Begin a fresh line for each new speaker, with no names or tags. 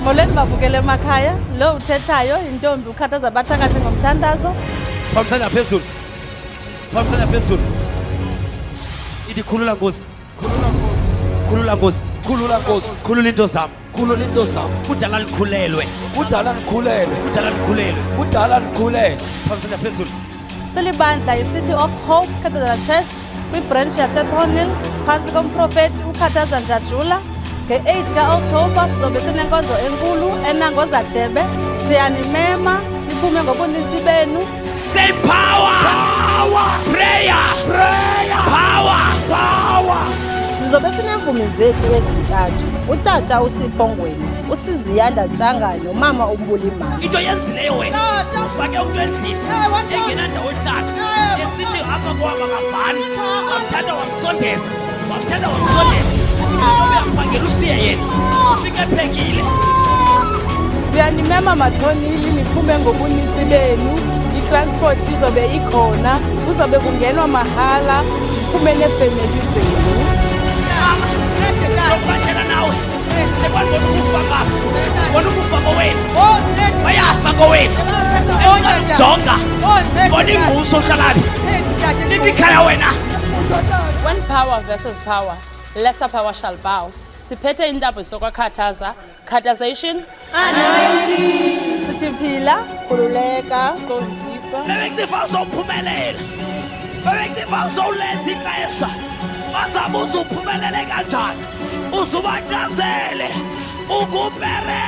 Molweni babukele emakhaya, lo uthethayo intombi uKhathaza bathakathi ngomthandazo.
Phamsana phezulu. Phamsana phezulu. Ithi khulula Nkosi. Khulula Nkosi.
Khulula Nkosi.
Khulula into zami.
Khulula into zami.
Kudala likhulelwe.
Kudala nikhulelwe.
Kudala likhulelwe.
Kudala nikhulelwe.
Phamsana phezulu.
Silibandla iCity of Hope Khathaza Church kwibranch yaseThornhill phantsi komprofethi uKhathaza Njajula. Nge-8 ka-Okthobha sizobe sinenkonzo enkulu eNangoza Jebe. Siyanimema niphume ngobuninzi benu.
Say power! Power! Prayer! Prayer! Power! Power!
Sizobe sinemvumi zethu ezintathu. Utata uSiphongweni, uSiziyanda Ntshangane nomama uMbulimali.
Into yenzileyo wena. Ufake umuntu endlini. Engenandawo ohlala. Esithi apha kwaba ngabani. Wamthanda wamsondeza. Wamthanda wamsondeza. Uyafakela ushiye yena. Ufike ephekile.
Siyanimema mathonili niphume ngobuninzi benu. I-transport izobe ikhona. Kuzobe kungenwa mahala. Niphume neefemeli zenu.
Ngizokubatshela nawe. Njengoba ukufa ngapha. Ngibona ukufa kowenu. Bayafa kowenu. Jonga. Ngibona inguso hlalaphi. Liphi ikhaya wena?
When power versus power, lesser power shall bow. Siphethe indaba sokwaKhathaza, Khathazation,
Anointing. Sithi phila, khululeka, qondisa.
Bebekutiva uzophumelela. Bebekutiva uzowulenza ixesha. Bazabuza uphumelele kanjani. Uzubachazele. Ukupereka.